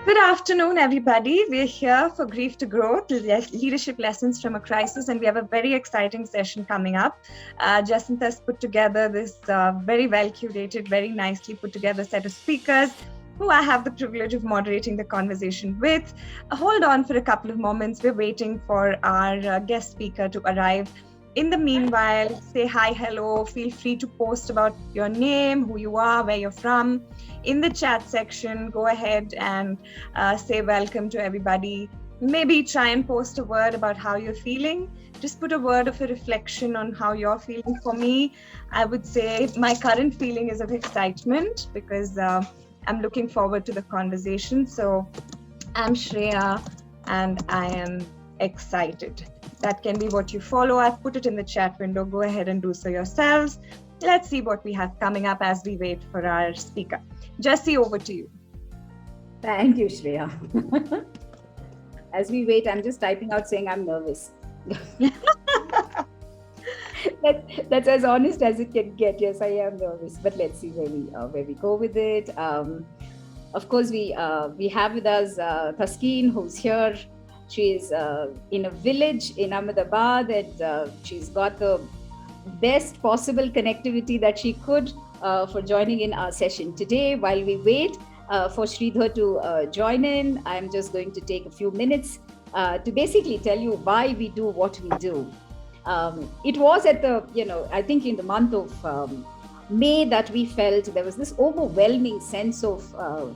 Good afternoon, everybody. We're here for Grief to Growth, Leadership Lessons from a Crisis, and we have a very exciting session coming up. Jacinta has put together this very well curated, very nicely put together set of speakers who I have the privilege of moderating the conversation with. Hold on for a couple of moments. We're waiting for our guest speaker to arrive. In the meanwhile, say hi, hello, feel free to post about your name, who you are, where you're from. In the chat section, go ahead and say welcome to everybody. Maybe try and post a word about how you're feeling. Just put a word of a reflection on how you're feeling. For me, I would say my current feeling is of excitement because I'm looking forward to the conversation. So I'm Shreya and I am excited. That can be what you follow. I've put it in the chat window. Go ahead and do so yourselves. Let's see what we have coming up as we wait for our speaker. Jessie, over to you. Thank you, Shreya. As we wait, I'm just typing out saying I'm nervous. That's as honest as it can get. Yes, I am nervous, but let's see where we go with it. Of course, we have with us Taskeen, who's here. She is in a village in Ahmedabad, and she's got the best possible connectivity that she could for joining in our session today. While we wait for Sridhar to join in, I'm just going to take a few minutes to basically tell you why we do what we do. It was at I think in the month of May that we felt there was this overwhelming sense of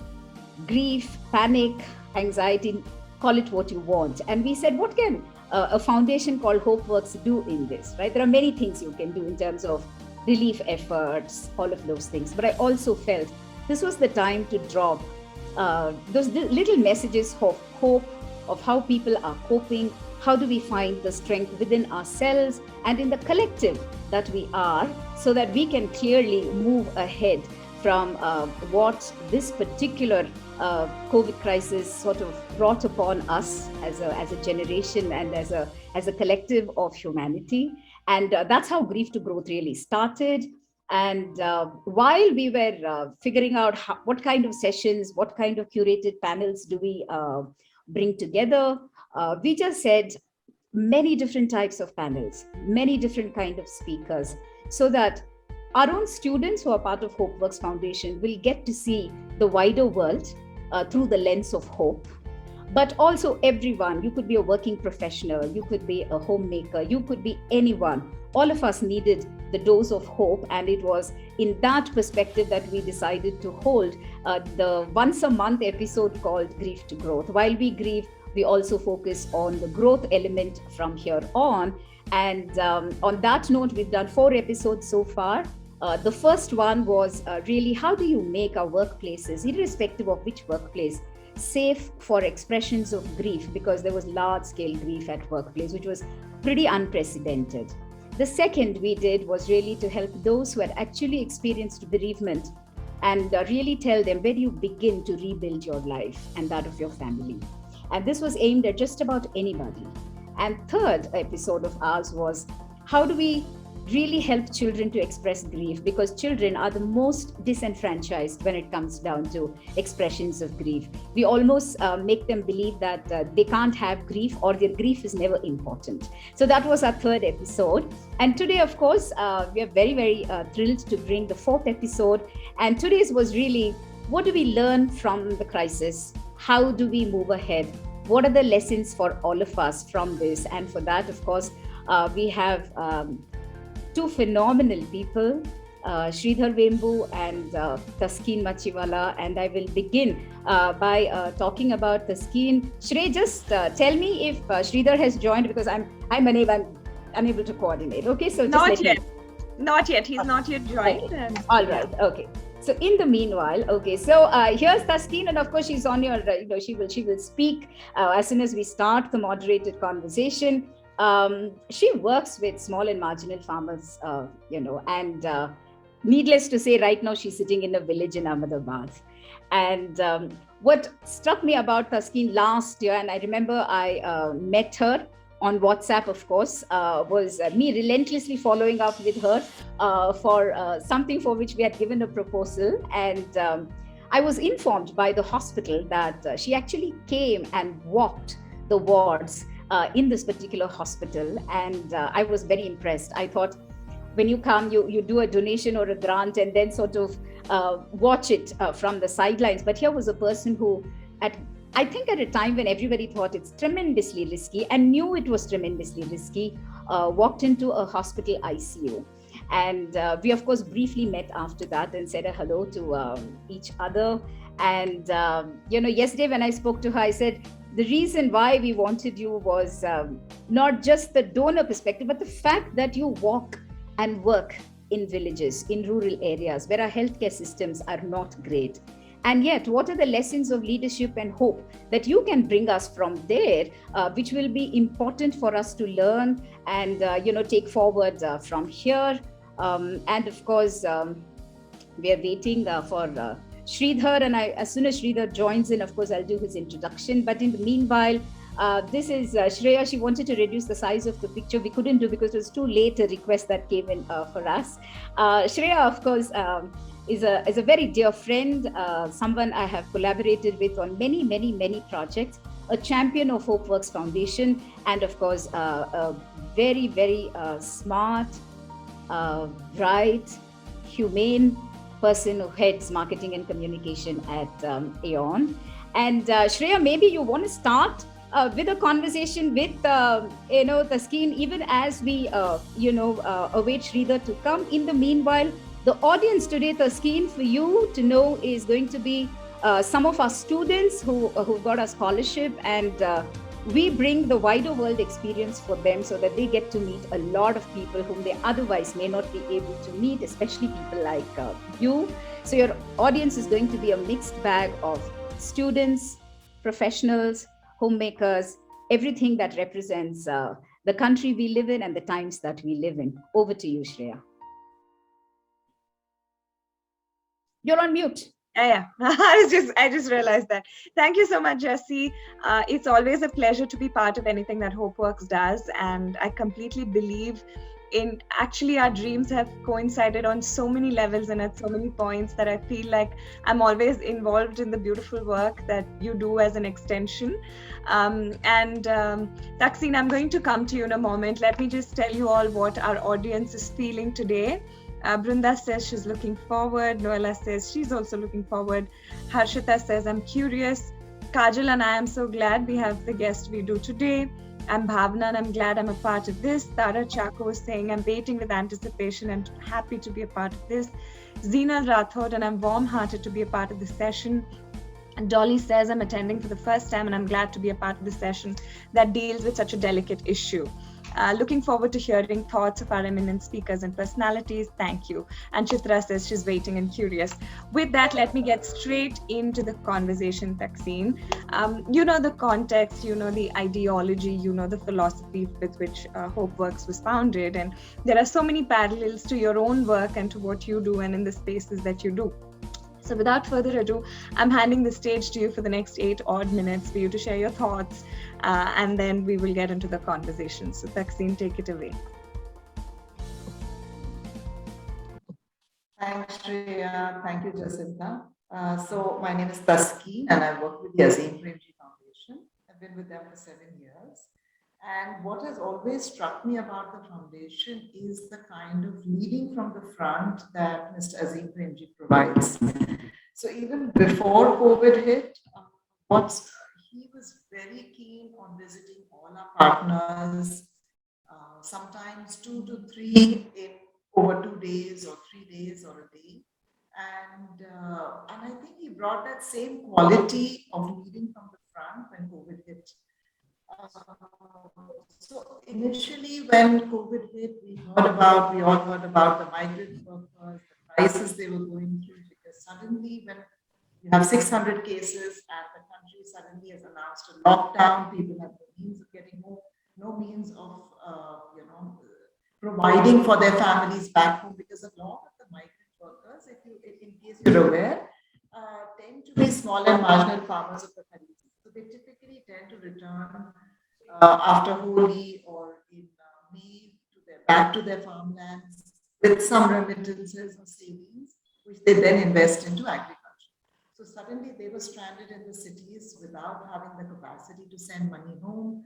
grief, panic, anxiety, call it what you want. And we said, what can a foundation called HopeWorks do in this, right? There are many things you can do in terms of relief efforts, all of those things. But I also felt this was the time to drop those little messages of hope, of how people are coping, how do we find the strength within ourselves and in the collective that we are, so that we can clearly move ahead from what this particular COVID crisis sort of brought upon us as a generation and as a collective of humanity. And that's how Grief to Growth really started. And while we were figuring out what kind of sessions, what kind of curated panels do we bring together, we just said many different types of panels, many different kind of speakers, so that our own students who are part of HopeWorks Foundation will get to see the wider world through the lens of hope. But also everyone, you could be a working professional, you could be a homemaker, you could be anyone. All of us needed the dose of hope, and it was in that perspective that we decided to hold the once a month episode called Grief to Growth. While we grieve, we also focus on the growth element from here on. And on that note, we've done 4 episodes so far. The first one was really how do you make our workplaces, irrespective of which workplace, safe for expressions of grief, because there was large-scale grief at workplace, which was pretty unprecedented. The second we did was really to help those who had actually experienced bereavement and really tell them where you begin to rebuild your life and that of your family. And this was aimed at just about anybody. And third episode of ours was how do we really help children to express grief, because children are the most disenfranchised when it comes down to expressions of grief. We almost make them believe that they can't have grief or their grief is never important. So that was our third episode. And today, of course, we are very, very thrilled to bring the 4th episode. And today's was really, what do we learn from the crisis? How do we move ahead? What are the lessons for all of us from this? And for that, of course, we have 2 phenomenal people, Sridhar Vembu and Taskeen Machiwala. And I will begin by talking about Taskeen. Shrey, just tell me if Sridhar has joined, because I'm unable to coordinate. Okay, so just Not yet. He's not yet joined. Okay. All right. Okay. So in the meanwhile, okay, so here's Taskeen, and of course she's on your, she will speak as soon as we start the moderated conversation. She works with small and marginal farmers, and needless to say, right now she's sitting in a village in Ahmedabad. And what struck me about Taskeen last year, and I remember I met her on WhatsApp, of course, was me relentlessly following up with her for something for which we had given a proposal. And I was informed by the hospital that she actually came and walked the wards in this particular hospital, and I was very impressed. I thought, when you come, you do a donation or a grant and then sort of watch it from the sidelines. But here was a person who, at I think at a time when everybody thought it's tremendously risky and knew it was tremendously risky, walked into a hospital ICU. And we, of course, briefly met after that and said a hello to each other. And, yesterday when I spoke to her, I said, the reason why we wanted you was not just the donor perspective, but the fact that you walk and work in villages, in rural areas where our healthcare systems are not great. And yet, what are the lessons of leadership and hope that you can bring us from there, which will be important for us to learn and take forward from here? And of course, we are waiting for Sridhar, and as soon as Sridhar joins in, of course, I'll do his introduction. But in the meanwhile, this is Shreya. She wanted to reduce the size of the picture. We couldn't do because it was too late a request that came in for us. Shreya, of course, is a very dear friend, someone I have collaborated with on many, many, many projects, a champion of HopeWorks Foundation, and of course, a very, very smart, bright, humane person who heads marketing and communication at Aeon. And Shreya, maybe you want to start with a conversation with Taskeen, even as we await Sridhar to come. In the meanwhile, the audience today, Taskeen, for you to know, is going to be some of our students who got a scholarship, and we bring the wider world experience for them so that they get to meet a lot of people whom they otherwise may not be able to meet, especially people like you. So your audience is going to be a mixed bag of students, professionals, homemakers, everything that represents the country we live in and the times that we live in. Over to you, Shreya. You're on mute. Yeah. I just realized that. Thank you so much, Jessie. It's always a pleasure to be part of anything that HopeWorks does, and I completely believe in actually our dreams have coincided on so many levels and at so many points that I feel like I'm always involved in the beautiful work that you do as an extension. Taskeen, I'm going to come to you in a moment. Let me just tell you all what our audience is feeling today. Brunda says she's looking forward. Noella says she's also looking forward. Harshita says, I'm curious. Kajal and I am so glad we have the guest we do today. I'm Bhavna and I'm glad I'm a part of this. Tara Chako is saying, I'm waiting with anticipation and happy to be a part of this. Zina Rathod, and I'm warm-hearted to be a part of this session. And Dolly says, I'm attending for the first time and I'm glad to be a part of the session that deals with such a delicate issue. Looking forward to hearing thoughts of our eminent speakers and personalities. Thank you. And Chitra says she's waiting and curious. With that, let me get straight into the conversation, Taskeen. You know the context, you know the ideology, you know the philosophy with which HopeWorks was founded. And there are so many parallels to your own work and to what you do and in the spaces that you do. So without further ado, I'm handing the stage to you for the next 8 odd minutes for you to share your thoughts, and then we will get into the conversation. So Taskeen, take it away. Thanks, Shreya. Thank you, Jacinta. So my name is Taskeen and I work with the Azim Premji Foundation. I've been with them for 7 years. And what has always struck me about the foundation is the kind of leading from the front that Mr. Azim Premji provides. So even before COVID hit, he was very keen on visiting all our partners, sometimes 2 to 3 in over 2 days or 3 days or a day. And I think he brought that same quality of leading from the front when COVID hit. So initially, when COVID hit, we all heard about the migrant workers, the crisis they were going through, because suddenly when you have 600 cases and the country suddenly has announced a lockdown, people have no means of getting home, no means of, providing for their families back home, because a lot of the migrant workers, in case you're aware, tend to be small and marginal farmers of the country. So they typically tend to return after Holi or in May back to their farmlands with some remittances or savings, which they then invest into agriculture. So So suddenly they were stranded in the cities without having the capacity to send money home.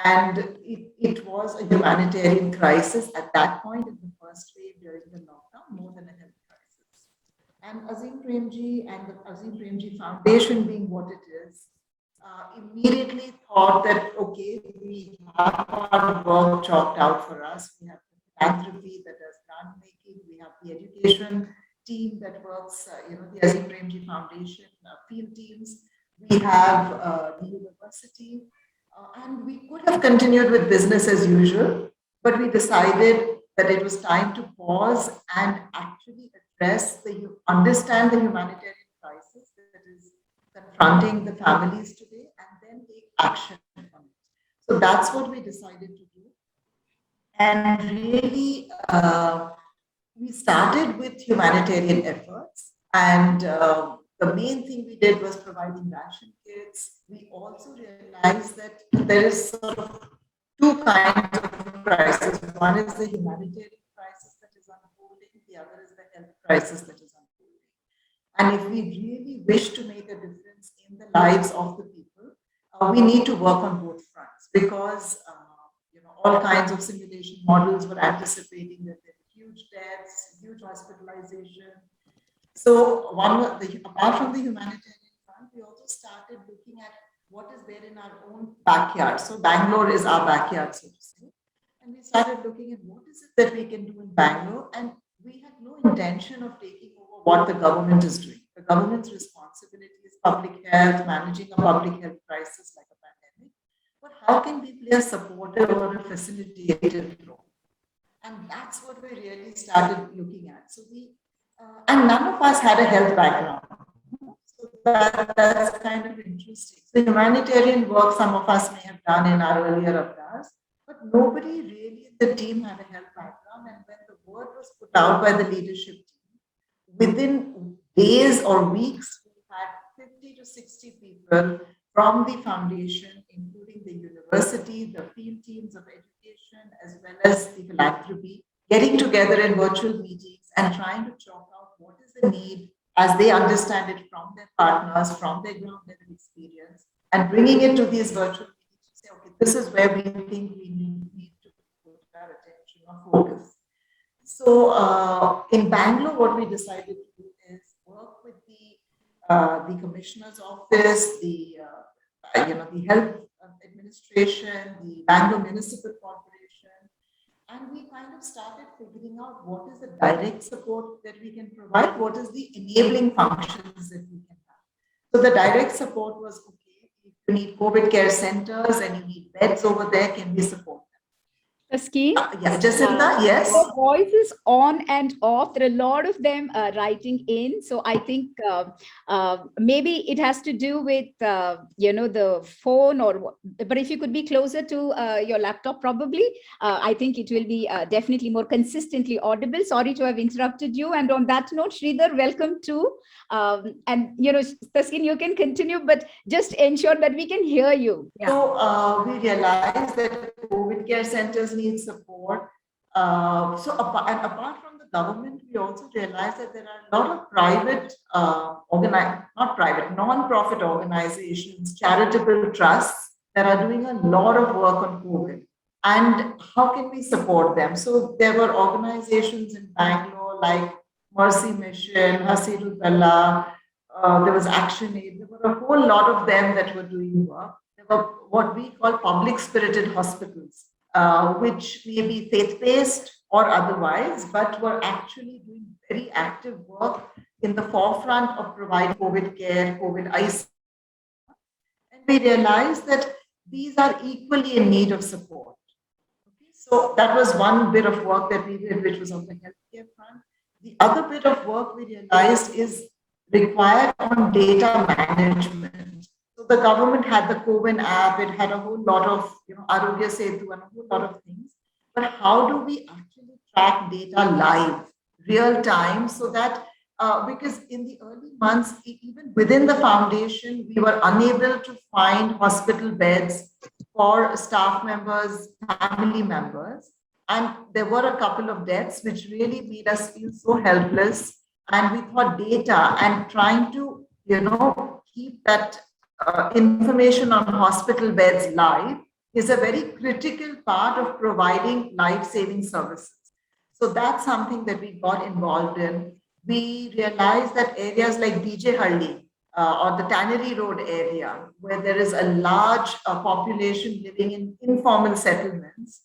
And it was a humanitarian crisis at that point in the first wave during the lockdown, more than a health crisis. And Azim Premji and the Azim Premji Foundation, being what it is, immediately thought that, okay, we have our work chalked out for us. We have the philanthropy that does grant making. We have the education team that works, the Azim Premji Foundation field teams. We have the university. And we could have continued with business as usual, but we decided that it was time to pause and actually understand the humanitarian crisis that is confronting the families today and then take action on it. So that's what we decided to do. And really, we started with humanitarian efforts. And the main thing we did was providing ration kits. We also realized that there is sort of two kinds of crisis. One is the humanitarian crisis that is unfolding, the other is the health crisis that is unfolding. And if we really wish to make a difference in the lives of the people, we need to work on both fronts because all kinds of simulation models were anticipating that there were huge deaths, huge hospitalization. So apart from the humanitarian front, we also started looking at what is there in our own backyard. So Bangalore is our backyard, so to say. And we started looking at what is it that we can do in Bangalore. And we had no intention of taking over what the government is doing. The government's responsibility is public health, managing a public health crisis like a pandemic. But how can we play a supportive or a facilitative role? And that's what we really started looking at. So and none of us had a health background. So that's kind of interesting. So humanitarian work, some of us may have done in our earlier avatars, but nobody really in the team had a health background. And when the word was put out by the leadership team, within days or weeks, we had 50 to 60 people from the foundation, including the university, the field teams of education, as well as the philanthropy, getting together in virtual meetings and trying to chalk out what is the need as they understand it from their partners, from their ground level experience, and bringing it to these virtual meetings to say, okay, this is where we think we need to put our attention or focus. So in Bangalore, what we decided to do is work with the commissioner's office, the health administration, the Bangalore Municipal Corporation, and we kind of started figuring out what is the direct support that we can provide, what is the enabling functions that we can have. So the direct support was, okay, if you need COVID care centers and you need beds over there, can we support them? Taskeen? Yeah, Jacinta, yes. Your voice is on and off. There are a lot of them writing in. So I think maybe it has to do with, the phone but if you could be closer to your laptop, probably, I think it will be definitely more consistently audible. Sorry to have interrupted you. And on that note, Sridhar, welcome too. And, Taskeen, you can continue, but just ensure that we can hear you. Yeah. So we realized that COVID care centers need support. Apart from the government, we also realized that there are a lot of private, non-profit organizations, charitable trusts that are doing a lot of work on COVID. And how can we support them? So there were organizations in Bangalore like Mercy Mission, Hasirul Bella, there was Action Aid. There were a whole lot of them that were doing work. There were what we call public spirited hospitals, which may be faith-based or otherwise, but were actually doing very active work in the forefront of providing COVID care, COVID ICU. And we realized that these are equally in need of support. Okay? So that was one bit of work that we did, which was on the healthcare front. The other bit of work we realized is required on data management. So the government had the CoWIN app, it had a whole lot of, Arogya Setu and a whole lot of things. But how do we actually track data live, real time, so that, because in the early months, even within the foundation, we were unable to find hospital beds for staff members, family members. And there were a couple of deaths which really made us feel so helpless. And we thought data and trying to keep that information on hospital beds live is a very critical part of providing life-saving services. So that's something that we got involved in. We realized that areas like DJ Halli or the Tannery Road area, where there is a large population living in informal settlements,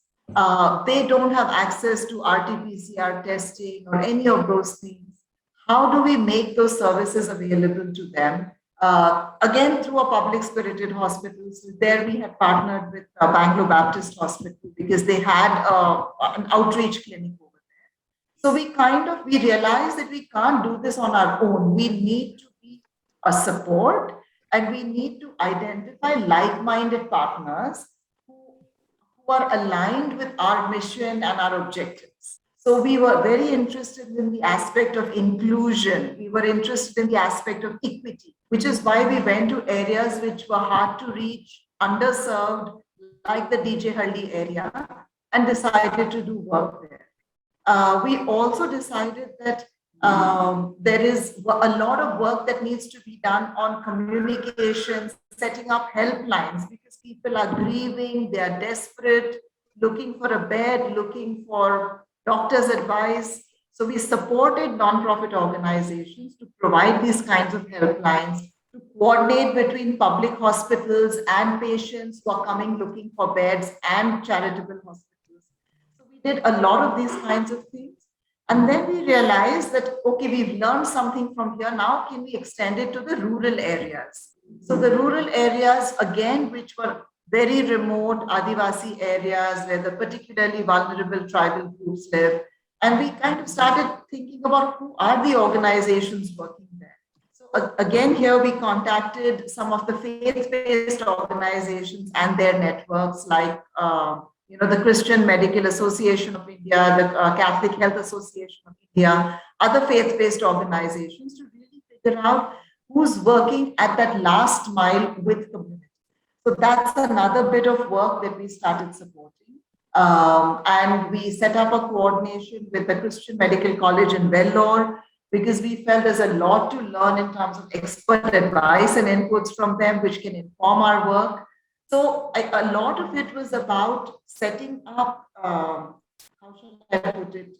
they don't have access to RT-PCR testing or any of those things. How do we make those services available to them? Again, through a public spirited hospital. So there we had partnered with Bangalore Baptist Hospital because they had an outreach clinic over there. So we realized that we can't do this on our own. We need to be a support, and we need to identify like-minded partners who are aligned with our mission and our objectives. So we were very interested in the aspect of inclusion. We were interested in the aspect of equity, which is why we went to areas which were hard to reach, underserved, like the DJ Haldi area, and decided to do work there. We also decided that there is a lot of work that needs to be done on communications, setting up helplines, because people are grieving, they are desperate, looking for a bed, looking for doctor's advice. So we supported nonprofit organizations to provide these kinds of helplines, to coordinate between public hospitals and patients who are coming looking for beds and charitable hospitals. So we did a lot of these kinds of things. And then we realized that, okay, we've learned something from here. Now can we extend it to the rural areas? So the rural areas, again, which were very remote Adivasi areas where the particularly vulnerable tribal groups live. And we kind of started thinking about who are the organizations working there. So again, here we contacted some of the faith-based organizations and their networks like, the Christian Medical Association of India, the Catholic Health Association of India, other faith-based organizations to really figure out who's working at that last mile with community. So that's another bit of work that we started supporting. And we set up a coordination with the Christian Medical College in Vellore, because we felt there's a lot to learn in terms of expert advice and inputs from them, which can inform our work. So a lot of it was about setting up, how shall I put it,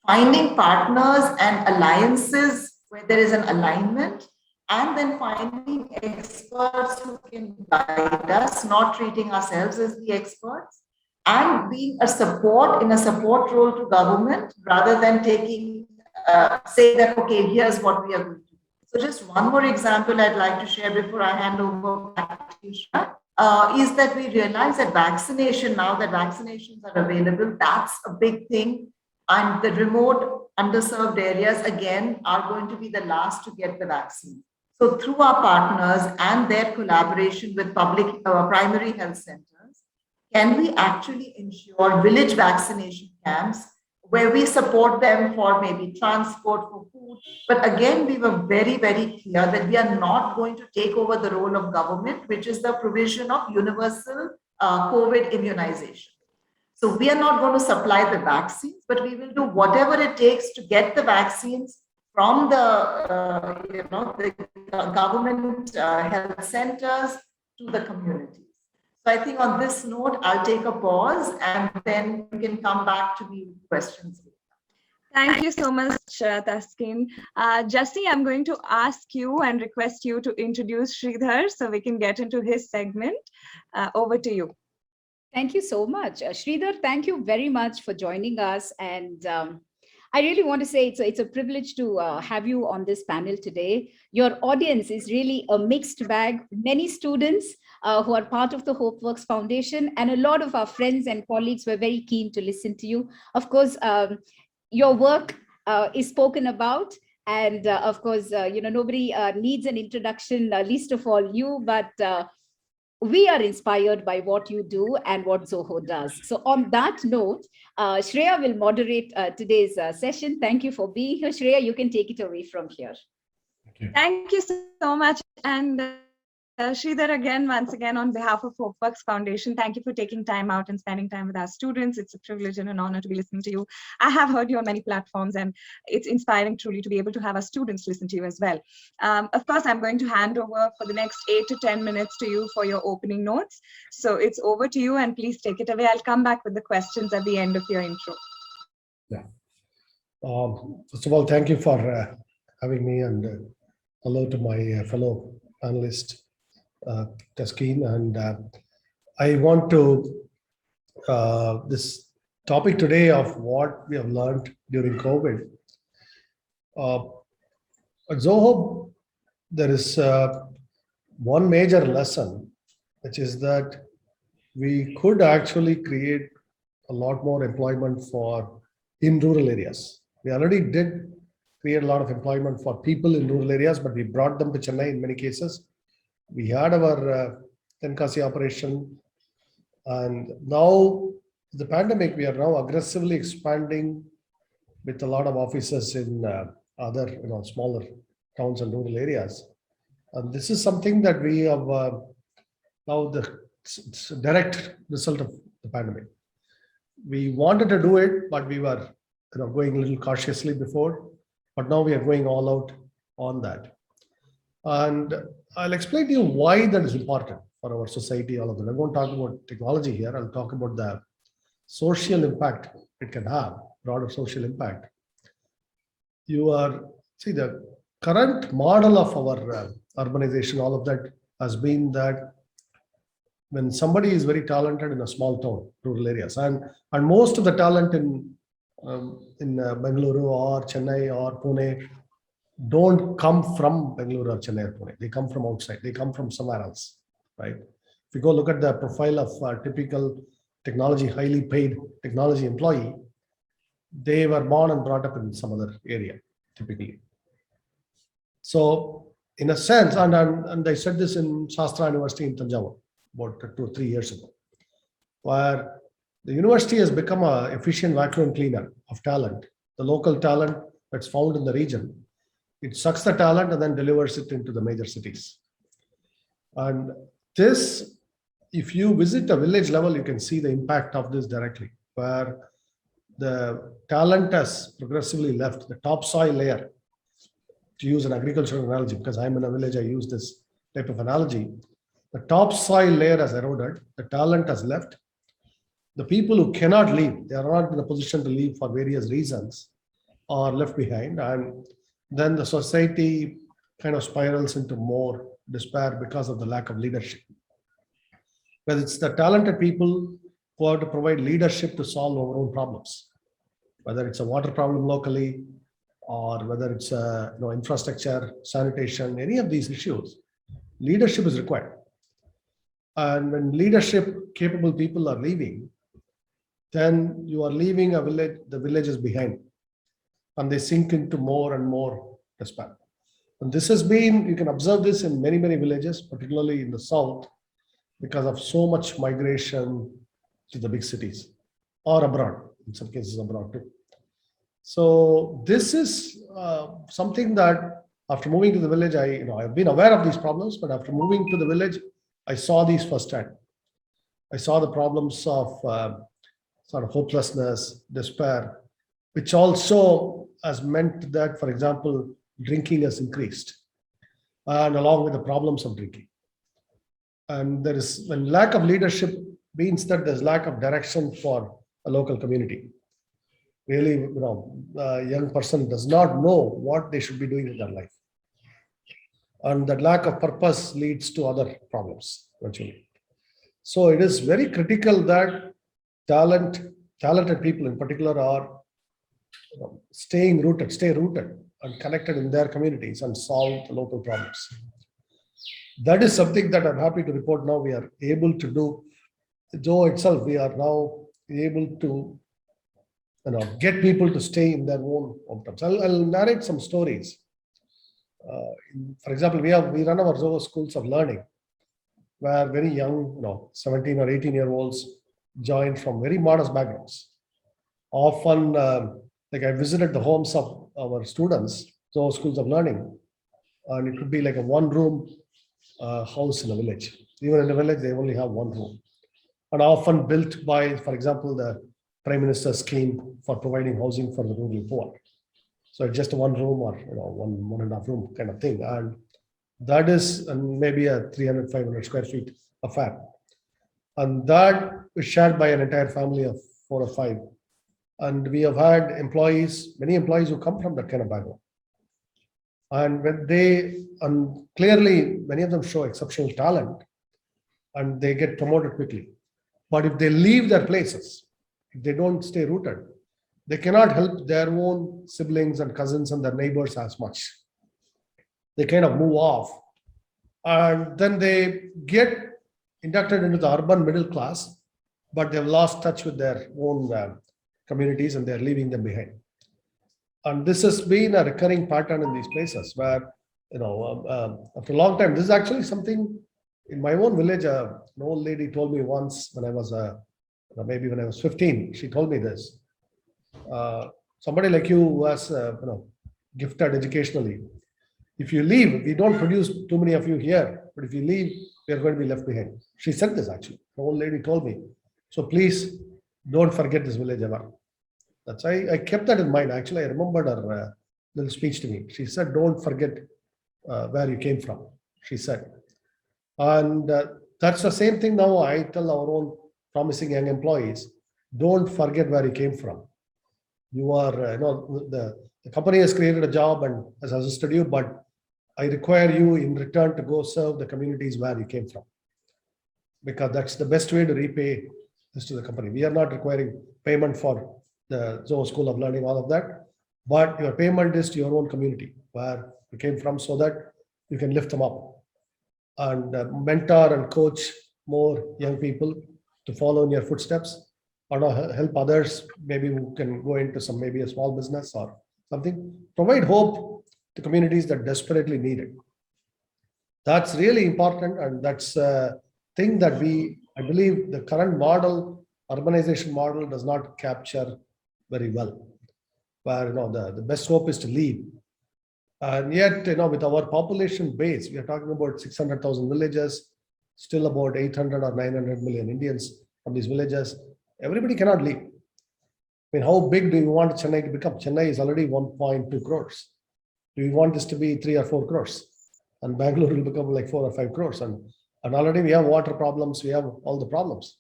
finding partners and alliances where there is an alignment, and then finding experts who can guide us, not treating ourselves as the experts, and being a support in a support role to government rather than taking, say that, okay, here's what we are going to do. So just one more example I'd like to share before I hand over back to you, is that we realize that vaccination, now that vaccinations are available, that's a big thing. And the remote underserved areas, again, are going to be the last to get the vaccine. So through our partners and their collaboration with public primary health centers, can we actually ensure village vaccination camps where we support them for maybe transport, for food. But again, we were very, very clear that we are not going to take over the role of government, which is the provision of universal COVID immunization. So we are not going to supply the vaccines, but we will do whatever it takes to get the vaccines from the, the government health centers to the communities. So I think on this note, I'll take a pause and then we can come back to me with questions. Thank you so much, Taskin. Jassi, I'm going to ask you and request you to introduce Sridhar so we can get into his segment. Over to you. Thank you so much. Sridhar, thank you very much for joining us. And I really want to say it's a privilege to have you on this panel today. Your audience is really a mixed bag. Many students who are part of the HopeWorks Foundation, and a lot of our friends and colleagues were very keen to listen to you. Of course, your work is spoken about. And of course, nobody needs an introduction, least of all you, but we are inspired by what you do and what Zoho does. So on that note, Shreya will moderate today's session. Thank you for being here. Shreya, you can take it away from here. Thank you so much. And Sridhar, again, once again, on behalf of HopeWorks Foundation, thank you for taking time out and spending time with our students. It's a privilege and an honor to be listening to you. I have heard you on many platforms, and it's inspiring truly to be able to have our students listen to you as well. Of course, I'm going to hand over for the next 8 to 10 minutes to you for your opening notes. So it's over to you, and please take it away. I'll come back with the questions at the end of your intro. Yeah. First of all, thank you for having me, and hello to my fellow panelists. Taskeen, and I want to this topic today of what we have learned during COVID. At Zoho, there is one major lesson, which is that we could actually create a lot more employment for in rural areas. We already did create a lot of employment for people in rural areas, but we brought them to Chennai in many cases. We had our Tenkasi operation, and now the pandemic, we are now aggressively expanding with a lot of offices in other, smaller towns and rural areas. And this is something that we have now it's a direct result of the pandemic. We wanted to do it, but we were going a little cautiously before, but now we are going all out on that. And I'll explain to you why that is important for our society, all of that. I won't talk about technology here. I'll talk about the social impact it can have, broader social impact. The current model of our urbanization, all of that has been that when somebody is very talented in a small town, rural areas, and most of the talent in Bengaluru or Chennai or Pune don't come from Bengaluru or Chennai or Pune. They come from outside. They come from somewhere else, right? If you go look at the profile of a typical technology, highly paid technology employee, they were born and brought up in some other area, typically. So in a sense, and I said this in Shastra University in Tanjavur about 2 or 3 years ago, where the university has become an efficient vacuum cleaner of talent, the local talent that's found in the region. It sucks the talent and then delivers it into the major cities. And this, if you visit a village level, you can see the impact of this directly, where the talent has progressively left the topsoil layer. To use an agricultural analogy, because I'm in a village, I use this type of analogy. The topsoil layer has eroded, the talent has left. The people who cannot leave, they are not in a position to leave for various reasons, are left behind. And then the society kind of spirals into more despair because of the lack of leadership. But it's the talented people who have to provide leadership to solve our own problems, whether it's a water problem locally, or whether it's infrastructure, sanitation, any of these issues. Leadership is required. And when leadership capable people are leaving, then you are leaving a village, the village is behind, and they sink into more and more despair. And this has been, you can observe this in many, many villages, particularly in the south, because of so much migration to the big cities or abroad, in some cases abroad too. So this is something that after moving to the village, I've been aware of these problems, but after moving to the village, I saw these firsthand. I saw the problems of sort of hopelessness, despair, which also has meant that, for example, drinking has increased, and along with the problems of drinking. And there is, when lack of leadership means that there's lack of direction for a local community. Really, a young person does not know what they should be doing in their life. And that lack of purpose leads to other problems, eventually. So it is very critical that talented people in particular are stay rooted and connected in their communities and solve the local problems. That is something that I'm happy to report now we are able to do. Zoho itself, we are now able to get people to stay in their own hometowns. I'll narrate some stories. For example, we run our Zoho schools of learning, where very young, 17 or 18-year-olds join from very modest backgrounds. Often, like I visited the homes of our students, Zoho schools of learning, and it could be like a one-room house in a village. Even in a village, they only have one room, and often built by, for example, the Prime Minister's scheme for providing housing for the rural poor. So it's just one room or one and a half room kind of thing, and that is maybe a 300, 500 square feet affair, and that is shared by an entire family of 4 or 5. And we have had many employees who come from that kind of background. And when and clearly many of them show exceptional talent and they get promoted quickly. But if they leave their places, if they don't stay rooted, they cannot help their own siblings and cousins and their neighbors as much. They kind of move off. And then they get inducted into the urban middle class, but they've lost touch with their own communities and they're leaving them behind. And this has been a recurring pattern in these places where, after a long time, this is actually something in my own village. An old lady told me once when I was, maybe when I was 15, she told me this. Somebody like you who has, gifted educationally, if you leave, we don't produce too many of you here, but if you leave, we are going to be left behind. She said this actually. The old lady told me. So please don't forget this village ever. I kept that in mind. Actually, I remembered her little speech to me. She said, don't forget where you came from, she said. And that's the same thing now I tell our own promising young employees. Don't forget where you came from. You are, the company has created a job and has assisted you, but I require you in return to go serve the communities where you came from. Because that's the best way to repay this to the company. We are not requiring payment for the Zoho School of Learning, all of that, but your payment is to your own community where you came from so that you can lift them up and mentor and coach more young people to follow in your footsteps or help others maybe who can go into maybe a small business or something. Provide hope to communities that desperately need it. That's really important, and that's a thing that I believe the current model, urbanization model, does not capture very well, where the best hope is to leave. And yet, with our population base, we are talking about 600,000 villages, still about 800 or 900 million Indians from these villages. Everybody cannot leave. I mean, how big do you want Chennai to become? Chennai is already 1.2 crores. Do you want this to be 3 or 4 crores? And Bangalore will become like 4 or 5 crores. And already we have water problems, we have all the problems.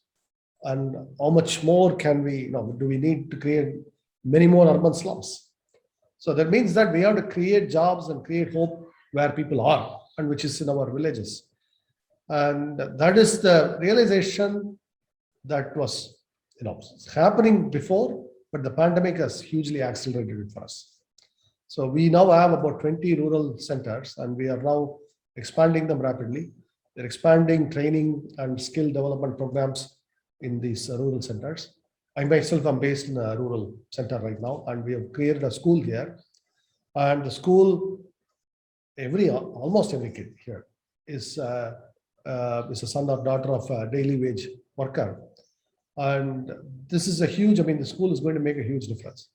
And how much more can we, do we need to create many more urban slums? So that means that we have to create jobs and create hope where people are, and which is in our villages. And that is the realization that was, happening before, but the pandemic has hugely accelerated it for us. So we now have about 20 rural centers, and we are now expanding them rapidly. They're expanding training and skill development programs in these rural centers. I myself am based in a rural center right now, and we have created a school here. And the school, almost every kid here is a son or daughter of a daily wage worker. And this is the school is going to make a huge difference.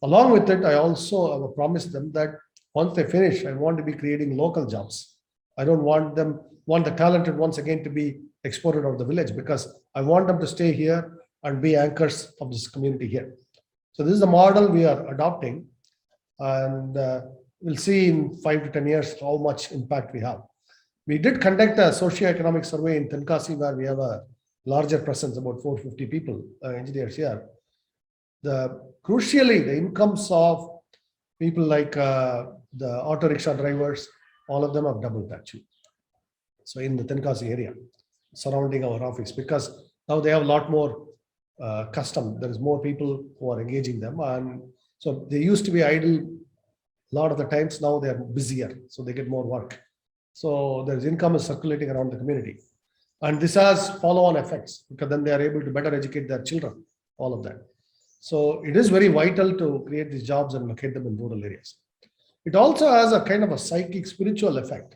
Along with it, I also promised them that once they finish, I want to be creating local jobs. I don't want the talented once again to be exported out of the village, because I want them to stay here and be anchors of this community here. So this is the model we are adopting, and we'll see in 5 to 10 years how much impact we have. We did conduct a socio-economic survey in Tenkasi, where we have a larger presence, about 450 people, engineers here. Crucially, the incomes of people like the auto rickshaw drivers, all of them have doubled actually. So in the Tenkasi area, surrounding our office, because now they have a lot more custom. There is more people who are engaging them, and so they used to be idle a lot of the times. Now they are busier, so they get more work. So there's income is circulating around the community, and this has follow-on effects, because then they are able to better educate their children, all of that. So it is very vital to create these jobs and locate them in rural areas. It also has a kind of a psychic, spiritual effect.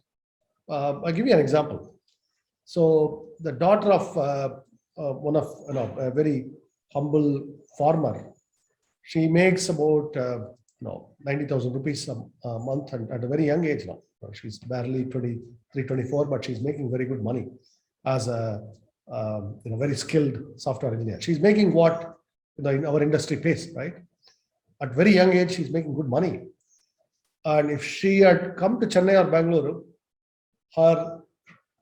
I'll give you an example. So the daughter of one of a very humble farmer, she makes about 90,000 rupees a month, and at a very young age now. She's barely 23, 24, but she's making very good money as a very skilled software engineer. She's making what in our industry pays, right? At very young age, she's making good money. And if she had come to Chennai or Bangalore, her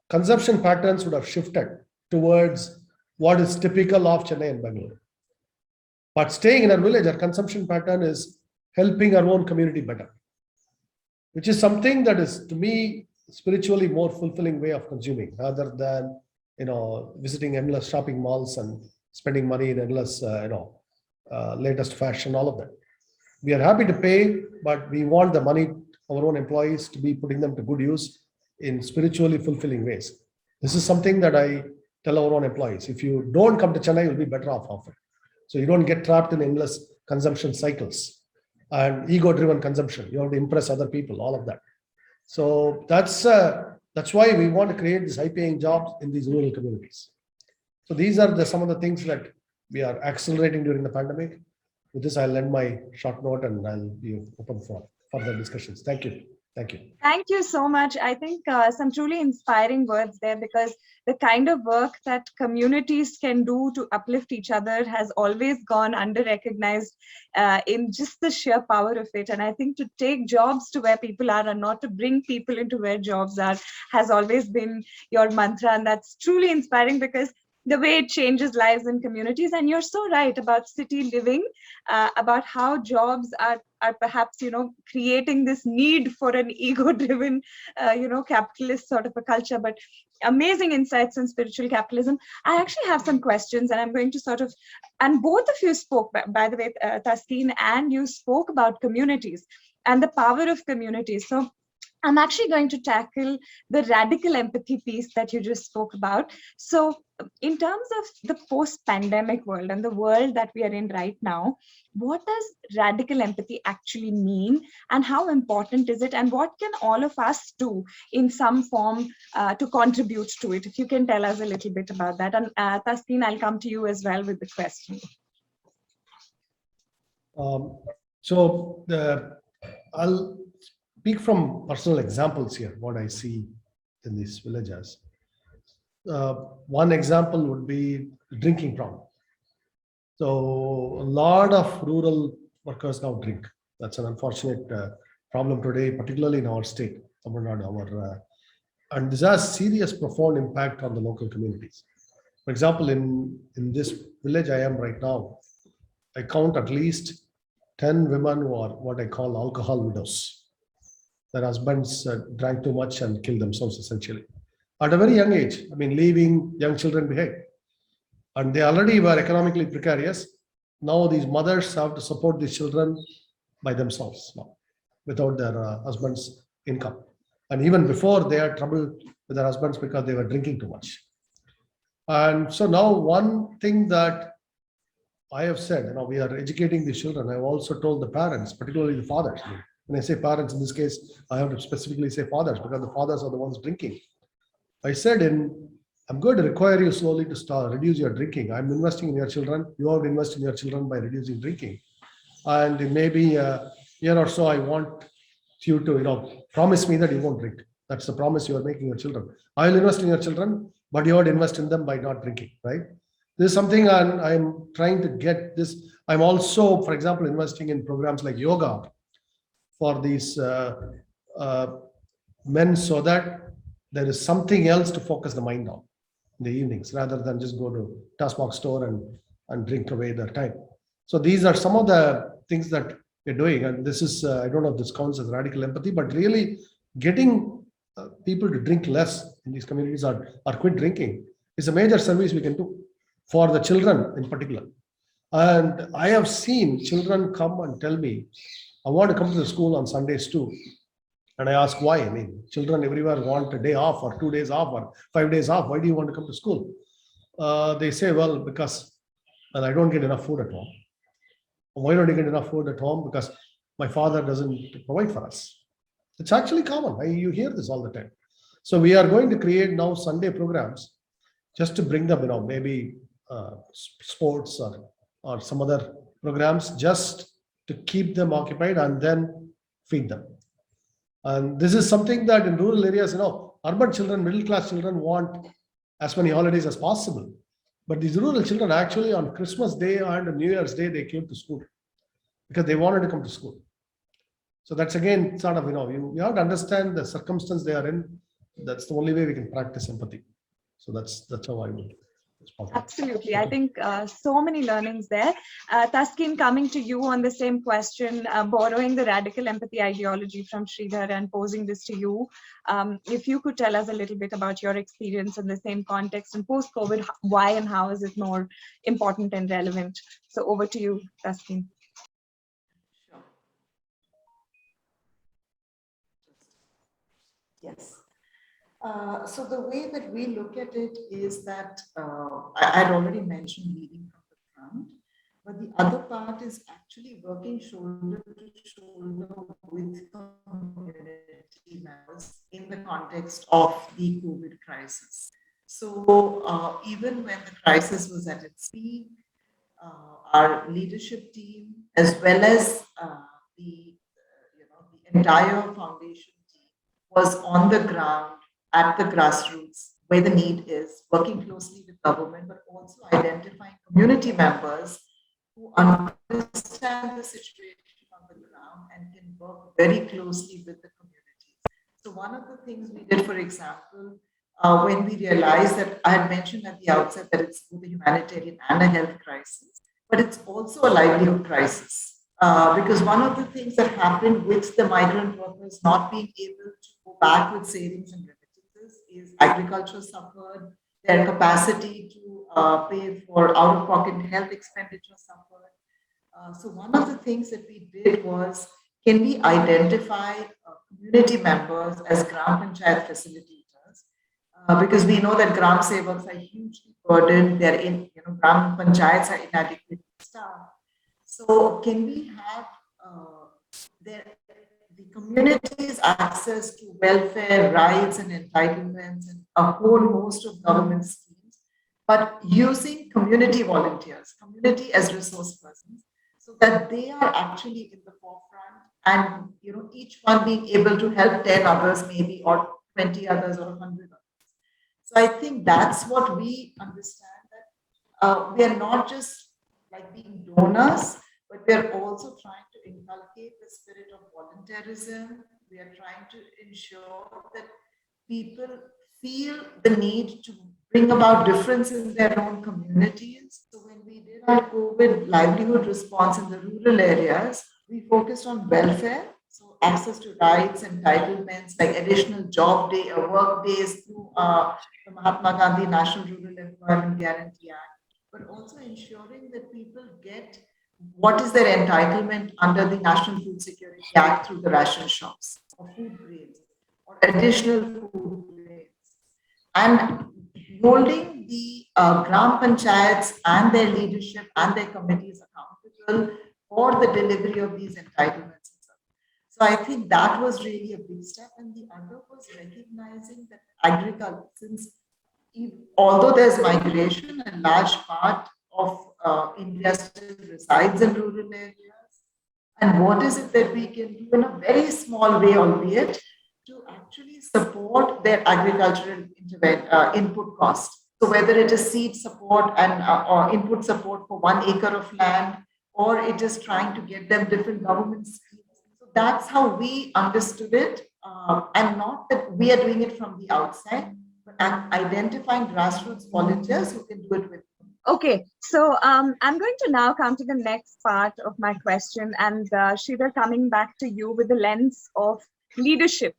consumption patterns would have shifted towards what is typical of Chennai and Bangalore. But staying in her village, her consumption pattern is helping her own community better, which is something that is, to me, spiritually more fulfilling way of consuming, rather than visiting endless shopping malls and spending money in endless latest fashion, all of that. We are happy to pay, but we want the money, our own employees, to be putting them to good use in spiritually fulfilling ways. This is something that I tell our own employees. If you don't come to Chennai, you'll be better off it. So you don't get trapped in endless consumption cycles and ego-driven consumption. You have to impress other people, all of that. So that's why we want to create these high-paying jobs in these rural communities. So these are some of the things that we are accelerating during the pandemic. With this, I'll end my short note and I'll be open for further discussions. Thank you. Thank you. Thank you so much. I think some truly inspiring words there, because the kind of work that communities can do to uplift each other has always gone under-recognized in just the sheer power of it. And I think to take jobs to where people are and not to bring people into where jobs are has always been your mantra. And that's truly inspiring, because the way it changes lives and communities. And you're so right about city living, about how jobs are perhaps, creating this need for an ego-driven, capitalist sort of a culture. But amazing insights on spiritual capitalism. I actually have some questions, and I'm going to and both of you spoke, by the way, Taskeen, and you spoke about communities and the power of communities. So I'm actually going to tackle the radical empathy piece that you just spoke about. So in terms of the post-pandemic world and the world that we are in right now, what does radical empathy actually mean, and how important is it, and what can all of us do in some form to contribute to it? If you can tell us a little bit about that. And Taskeen, I'll come to you as well with the question. I'll speak from personal examples here, what I see in these villages. One example would be the drinking problem. So a lot of rural workers now drink. That's an unfortunate problem today, particularly in our state, Tamil Nadu. And this has serious, profound impact on the local communities. For example, in this village I am right now, I count at least 10 women who are what I call alcohol widows. Their husbands drank too much and killed themselves, essentially, at a very young age. I mean, leaving young children behind. And they already were economically precarious. Now these mothers have to support these children by themselves now, without their husband's income. And even before, they had trouble with their husbands because they were drinking too much. And so now one thing that I have said, we are educating these children. I've also told the parents, particularly the fathers. When I say parents, in this case, I have to specifically say fathers, because the fathers are the ones drinking. I said, I'm going to require you slowly to reduce your drinking. I'm investing in your children. You have to invest in your children by reducing drinking. And in maybe a year or so, I want you to, promise me that you won't drink. That's the promise you are making your children. I will invest in your children, but you have to invest in them by not drinking, right? This is something I'm trying to get this. I'm also, for example, investing in programs like yoga for these men, so that there is something else to focus the mind on in the evenings, rather than just go to Taskbox store and drink away their time. So these are some of the things that we're doing. And this is, I don't know if this counts as radical empathy, but really getting people to drink less in these communities or quit drinking is a major service we can do for the children in particular. And I have seen children come and tell me, I want to come to the school on Sundays too. And I ask why. I mean, children everywhere want a day off or 2 days off or 5 days off. Why do you want to come to school? They say, well, because I don't get enough food at home. Why don't you get enough food at home? Because my father doesn't provide for us. It's actually common. You hear this all the time. So we are going to create now Sunday programs just to bring them, maybe sports or some other programs, just to keep them occupied and then feed them. And this is something that in rural areas, urban children, middle class children want as many holidays as possible. But these rural children actually on Christmas Day and New Year's Day, they came to school because they wanted to come to school. So that's again sort of, you have to understand the circumstance they are in. That's the only way we can practice empathy. So that's how I would respond. Absolutely. I think so many learnings there. Taskin, coming to you on the same question, borrowing the radical empathy ideology from Sridhar and posing this to you. If you could tell us a little bit about your experience in the same context and post-COVID, why and how is it more important and relevant? So over to you, Taskin. Sure. Yes. So the way that we look at it is that I had already mentioned leading from the front, but the other part is actually working shoulder to shoulder with community members in the context of the COVID crisis. So even when the crisis was at its peak, our leadership team, as well as the entire foundation team, was on the ground at the grassroots where the need is, working closely with government, but also identifying community members who understand the situation on the ground and can work very closely with the communities. So one of the things we did, for example, when we realized that I had mentioned at the outset that it's both a humanitarian and a health crisis, but it's also a livelihood crisis. Because one of the things that happened with the migrant workers not being able to go back with savings and remittances is agriculture suffered, their capacity to pay for out-of-pocket health expenditure suffered. So one of the things that we did was, can we identify community members as Gram Panchayat facilitators? Because we know that Gram Sevaks are hugely burdened. They're in, Gram Panchayats are inadequate staff. So can we have the community's access to welfare, rights and entitlements and a whole host of government schemes, but using community volunteers, community as resource persons, so that they are actually in the forefront and each one being able to help 10 others maybe, or 20 others, or 100 others. So I think that's what we understand, that we are not just like being donors, but we are also trying to inculcate the spirit of volunteerism. We are trying to ensure that people feel the need to bring about difference in their own communities. So when we did our COVID livelihood response in the rural areas, we focused on welfare. So access to rights, entitlements, like additional job day or work days through the Mahatma Gandhi National Rural Employment Guarantee Act, but also ensuring that people get what is their entitlement under the National Food Security Act through the ration shops, or food grains, or additional food grains, and holding the Gram Panchayats and their leadership and their committees accountable for the delivery of these entitlements. So I think that was really a big step. And the other was recognizing that agriculture, since although there's migration, a large part of India still resides in rural areas. And what is it that we can do in a very small way, albeit, to actually support their agricultural input cost? So whether it is seed support and or input support for 1 acre of land, or it is trying to get them different government schemes. So that's how we understood it, and not that we are doing it from the outside, but identifying grassroots volunteers who can do it with. Okay, so I'm going to now come to the next part of my question, and Sridhar, coming back to you with the lens of leadership.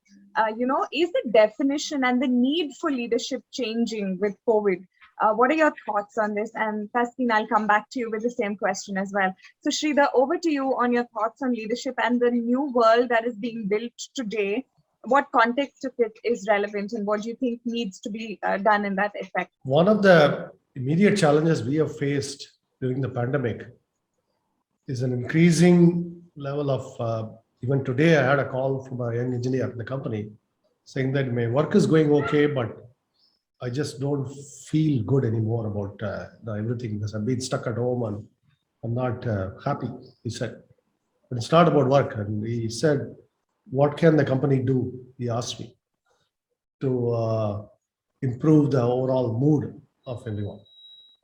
Is the definition and the need for leadership changing with COVID? What are your thoughts on this? And Taskin, I'll come back to you with the same question as well. So Sridhar, over to you on your thoughts on leadership and the new world that is being built today. What context of it is relevant, and what do you think needs to be done in that effect? One of the immediate challenges we have faced during the pandemic is an increasing level of, even today I had a call from a young engineer in the company saying that my work is going okay, but I just don't feel good anymore about everything because I've been stuck at home and I'm not happy, he said. But it's not about work. And he said, what can the company do? He asked me to improve the overall mood of everyone.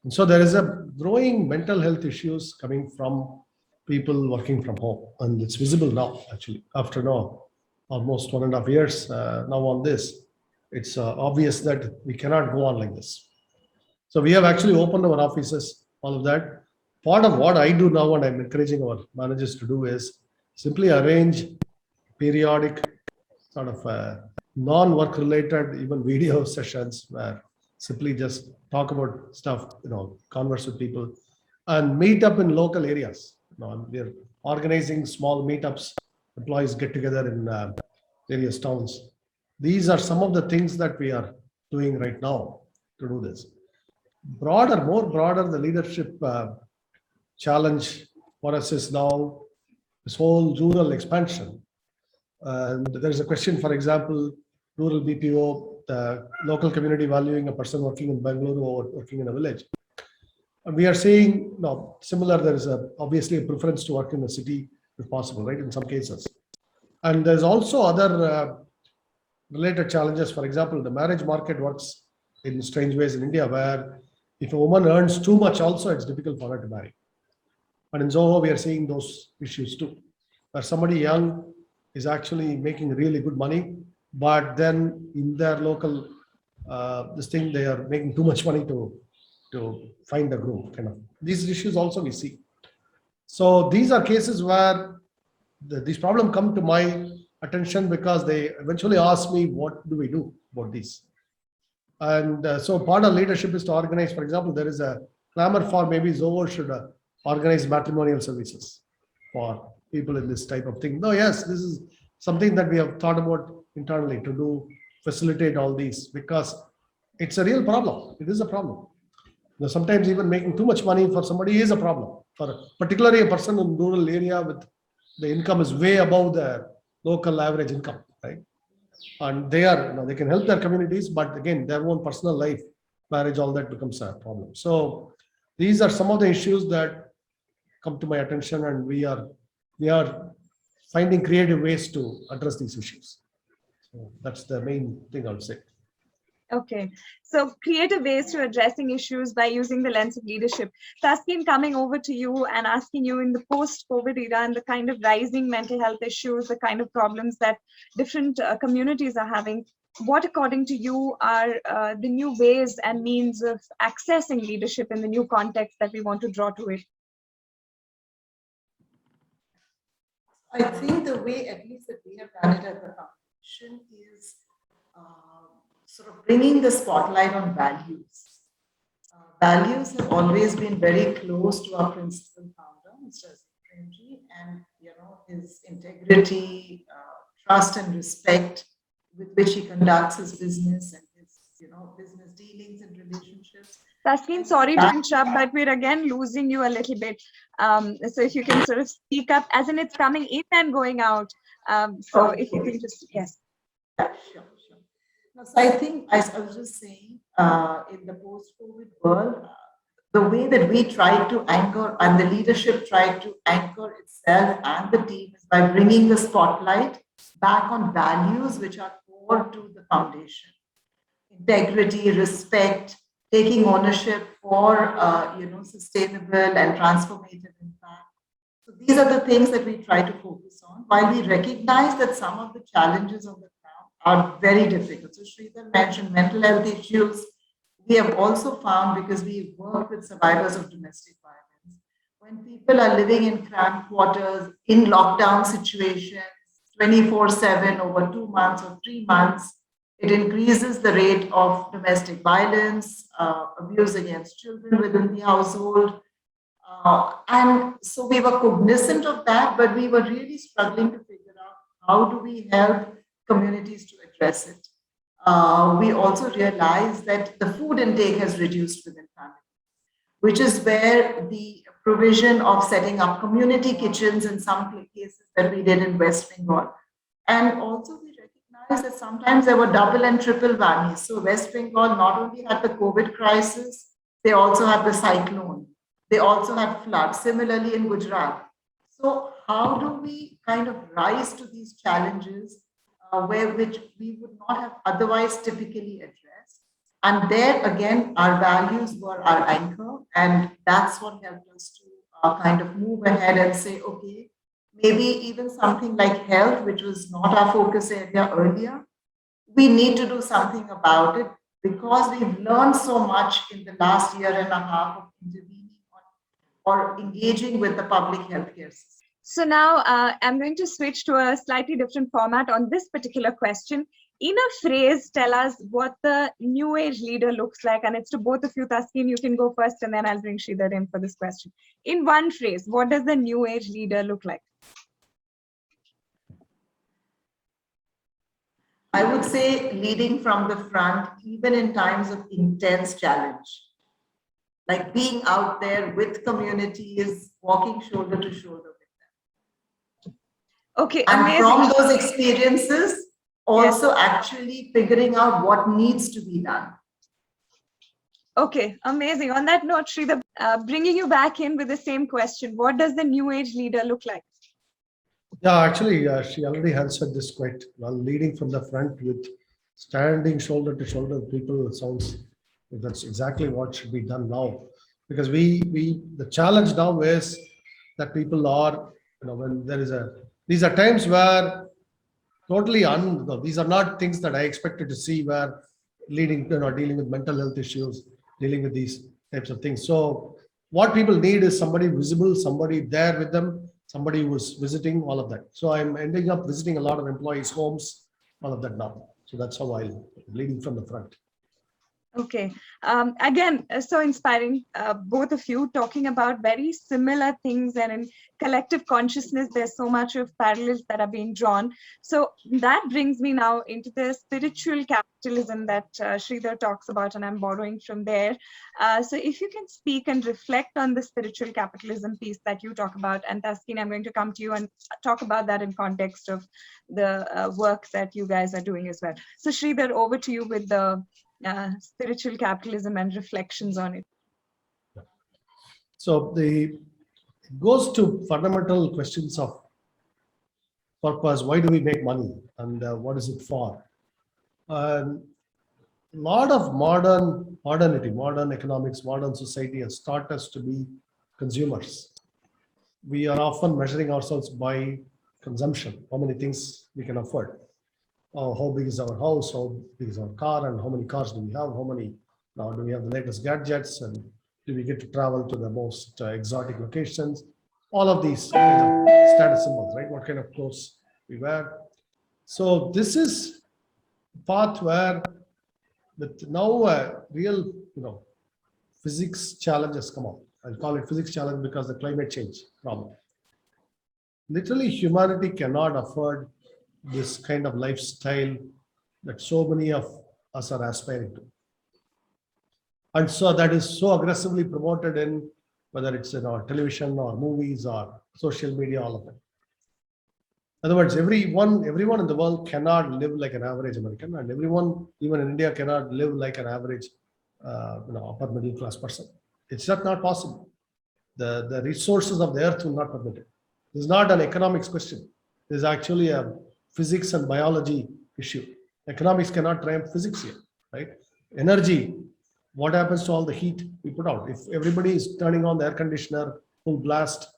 And so there is a growing mental health issues coming from people working from home. And it's visible now, actually, after now, almost 1.5 years now on this, it's obvious that we cannot go on like this. So we have actually opened our offices, all of that. Part of what I do now, and I'm encouraging our managers to do, is simply arrange periodic sort of non-work related, even video sessions where simply just talk about stuff, converse with people and meet up in local areas. We're organizing small meetups, employees get together in various towns. These are some of the things that we are doing right now to do this. More broader, the leadership challenge for us is now this whole rural expansion. And there's a question, for example, rural BPO, the local community valuing a person working in Bangalore or working in a village. And we are seeing similar, there is obviously a preference to work in the city if possible, right, in some cases. And there's also other related challenges. For example, the marriage market works in strange ways in India, where if a woman earns too much also, it's difficult for her to marry. And in Zoho, we are seeing those issues too, where somebody young is actually making really good money, but then in their local they are making too much money to find a groom. These issues also we see. So these are cases where these problems come to my attention because they eventually ask me, what do we do about these? And so part of leadership is to organize. For example, there is a clamor for maybe Zoho should organize matrimonial services for people in this type of thing. No, yes, this is something that we have thought about internally to do, facilitate all these, because it's a real problem. It is a problem. Sometimes even making too much money for somebody is a problem. For particularly a person in rural area with the income is way above the local average income, right? And they can help their communities, but again, their own personal life, marriage, all that becomes a problem. So these are some of the issues that come to my attention, and we are finding creative ways to address these issues. So that's the main thing I would say. Okay, so creative ways to addressing issues by using the lens of leadership. Taskin, coming over to you and asking you, in the post-COVID era and the kind of rising mental health issues, the kind of problems that different communities are having, what according to you are the new ways and means of accessing leadership in the new context that we want to draw to it? I think the way, at least that we have done it at the foundation, is sort of bringing the spotlight on values. Values have always been very close to our principal founder, Mr. Premji, and his integrity, trust, and respect with which he conducts his business and his business dealings and relationships. Taskin, sorry to interrupt, but we're again losing you a little bit. So if you can sort of speak up, as in it's coming in and going out. If you can just, yes. Yeah, sure. No, so I think, I was just saying, in the post-COVID world, the way that we try to anchor and the leadership tried to anchor itself and the team is by bringing the spotlight back on values which are core to the foundation. Integrity, respect, taking ownership for sustainable and transformative impact. So these are the things that we try to focus on, while we recognize that some of the challenges on the ground are very difficult. So Sridhar mentioned mental health issues. We have also found, because we work with survivors of domestic violence, when people are living in cramped quarters, in lockdown situations, 24/7 over 2 months or 3 months, it increases the rate of domestic violence, abuse against children within the household. And so we were cognizant of that, but we were really struggling to figure out how do we help communities to address it. We also realized that the food intake has reduced within families, which is where the provision of setting up community kitchens in some cases that we did in West Bengal. And also we recognized that sometimes there were double and triple whammies. So West Bengal not only had the COVID crisis, they also had the cyclone. They also had floods, similarly in Gujarat. So how do we kind of rise to these challenges which we would not have otherwise typically addressed? And there again, our values were our anchor, and that's what helped us to kind of move ahead and say, okay, maybe even something like health, which was not our focus area earlier, we need to do something about it because we've learned so much in the last year and a half of intervening or engaging with the public healthcare system. So now I'm going to switch to a slightly different format on this particular question. In a phrase, tell us what the new age leader looks like. And it's to both of you, Taskeen, you can go first and then I'll bring Sridhar in for this question. In one phrase, what does the new age leader look like? I would say leading from the front, even in times of intense challenge. Like being out there with communities, walking shoulder to shoulder with them. Okay, and amazing. From those experiences, also actually figuring out what needs to be done. Okay, amazing. On that note, Sridhar, bringing you back in with the same question, what does the new age leader look like? Yeah, actually, she already answered this quite well. Leading from the front with standing shoulder to shoulder with people, it sounds that's exactly what should be done now. Because the challenge now is that people are, when there is these are times where totally these are not things that I expected to see where dealing with mental health issues, dealing with these types of things. So what people need is somebody visible, somebody there with them, somebody who's visiting, all of that. So I'm ending up visiting a lot of employees' homes, all of that now. So that's how I'm leading from the front. Okay. Again, so inspiring, both of you talking about very similar things, and in collective consciousness, there's so much of parallels that are being drawn. So that brings me now into the spiritual capitalism that Sridhar talks about, and I'm borrowing from there. So if you can speak and reflect on the spiritual capitalism piece that you talk about, and Taskeen, I'm going to come to you and talk about that in context of the work that you guys are doing as well. So Sridhar, over to you with the spiritual capitalism and reflections on it. So it goes to fundamental questions of purpose. Why do we make money, and what is it for? A lot of modernity, modern economics, modern society has taught us to be consumers. We are often measuring ourselves by consumption, how many things we can afford. How big is our house, how big is our car, and how many cars do we have, do we have the latest gadgets, and do we get to travel to the most exotic locations, all of these kind of status symbols, right? What kind of clothes we wear. So this is a path where with now real physics challenges come up. I'll call it physics challenge because the climate change problem. Literally, humanity cannot afford this kind of lifestyle that so many of us are aspiring to. And so that is so aggressively promoted in whether it's in our television or movies or social media, all of them. In other words, everyone in the world cannot live like an average American, and everyone, even in India, cannot live like an average upper middle class person. It's just not possible. The resources of the earth will not permit it. This is not an economics question. This is actually a physics and biology issue. Economics cannot triumph physics here, right? Energy, what happens to all the heat we put out? If everybody is turning on the air conditioner full blast,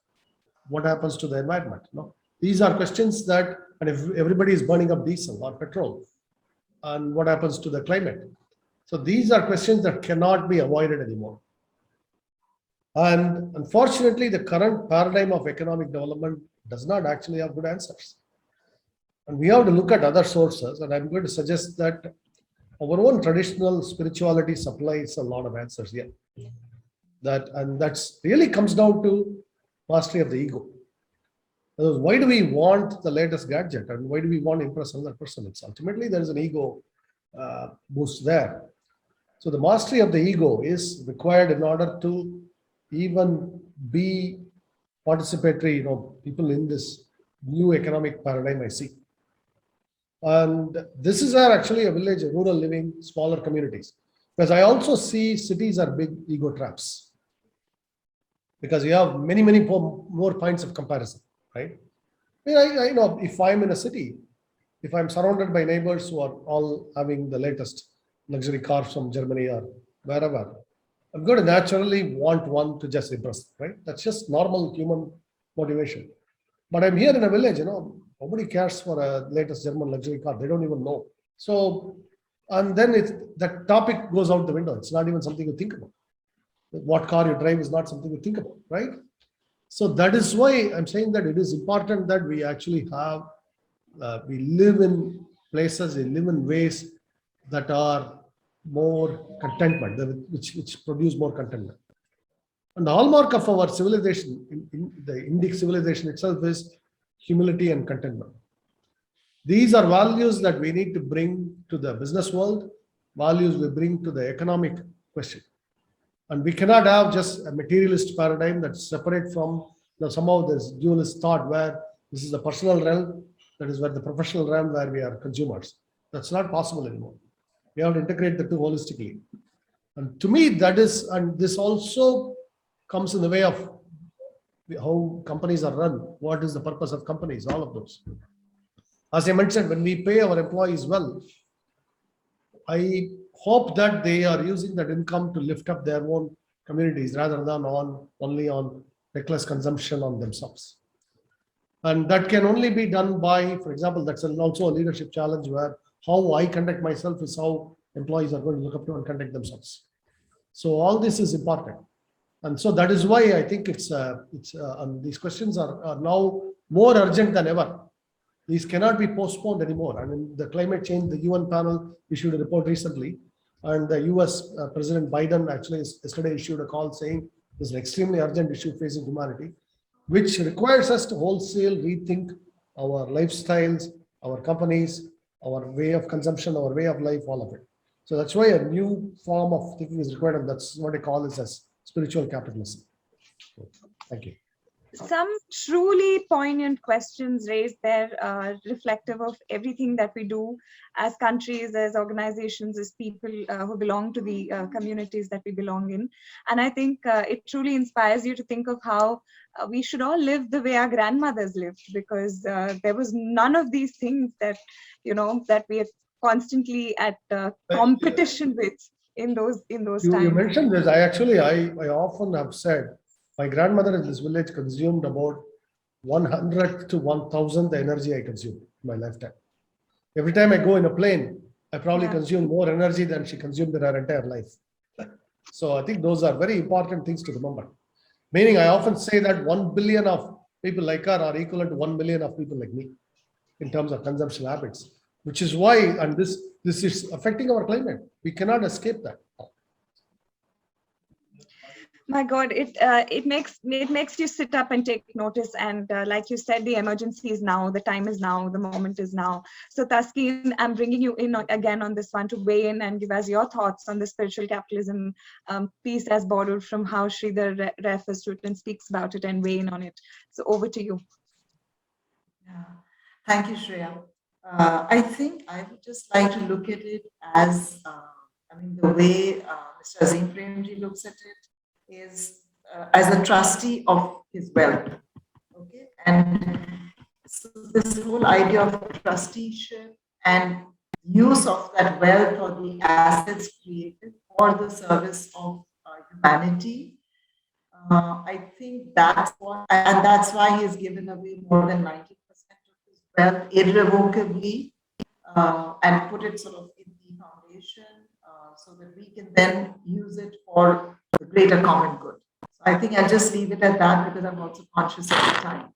what happens to the environment? No, these are questions that, and if everybody is burning up diesel or petrol, and what happens to the climate? So these are questions that cannot be avoided anymore. And unfortunately, the current paradigm of economic development does not actually have good answers. And we have to look at other sources, and I'm going to suggest that our own traditional spirituality supplies a lot of answers here. That's really comes down to mastery of the ego. Why do we want the latest gadget, and why do we want to impress another person? It's ultimately there is an ego boost there. So the mastery of the ego is required in order to even be participatory, people in this new economic paradigm I see. And this is actually a village, a rural living, smaller communities. Because I also see cities are big ego traps. Because you have many more points of comparison. right? I know if I'm in a city, if I'm surrounded by neighbors who are all having the latest luxury cars from Germany or wherever, I'm going to naturally want one to just impress, right? That's just normal human motivation. But I'm here in a village, nobody cares for a latest German luxury car. They don't even know. So, and then that topic goes out the window. It's not even something you think about. What car you drive is not something you think about, right? So that is why I'm saying that it is important that we actually have, we live in places, we live in ways that are more contentment, which produce more contentment. And the hallmark of our civilization, in the Indic civilization itself, is humility and contentment. These are values that we need to bring to the business world, values we bring to the economic question. And we cannot have just a materialist paradigm that's separate from somehow this dualist thought where this is the personal realm, that is where the professional realm where we are consumers. That's not possible anymore. We have to integrate the two holistically. And to me, that is, and this also comes in the way of how companies are run. What is the purpose of companies? All of those. As I mentioned, when we pay our employees well, I hope that they are using that income to lift up their own communities rather than only on reckless consumption on themselves. And that can only be done by, for example, that's also a leadership challenge where how I conduct myself is how employees are going to look up to and conduct themselves. So all this is important. And so that is why I think these questions are now more urgent than ever. These cannot be postponed anymore. I mean, the climate change, the UN panel issued a report recently, and the US President Biden actually yesterday issued a call saying this is an extremely urgent issue facing humanity, which requires us to wholesale rethink our lifestyles, our companies, our way of consumption, our way of life, all of it. So that's why a new form of thinking is required, and that's what I call this as spiritual capitalism. Thank you. Some truly poignant questions raised there, reflective of everything that we do as countries, as organizations, as people who belong to the communities that we belong in. And I think it truly inspires you to think of how we should all live the way our grandmothers lived, because there was none of these things that, that we are constantly at competition with in those times. You mentioned this. I often have said, my grandmother in this village consumed about 100 to 1,000 the energy I consumed in my lifetime. Every time I go in a plane, I probably consume more energy than she consumed in her entire life. So I think those are very important things to remember. Meaning, I often say that 1 billion of people like her are equivalent to 1 million of people like me in terms of consumption habits, which is why, and this is affecting our climate. We cannot escape that. My God, it makes you sit up and take notice. And like you said, the emergency is now, the time is now, the moment is now. So Taskeen, I'm bringing you in again on this one to weigh in and give us your thoughts on the spiritual capitalism piece as borrowed from how Sridhar refers to it and speaks about it and weigh in on it. So over to you. Yeah. Thank you, Shreya. I think I would just like to look at it as, the way Mr. Azim Premji looks at it is as a trustee of his wealth. Okay, and so this whole idea of trusteeship and use of that wealth or the assets created for the service of humanity. I think that's what, and that's why he's given away more than 90% of his wealth irrevocably and put it sort of in the foundation so that we can then use it for the greater common good. So I think I'll just leave it at that because I'm also conscious of the time.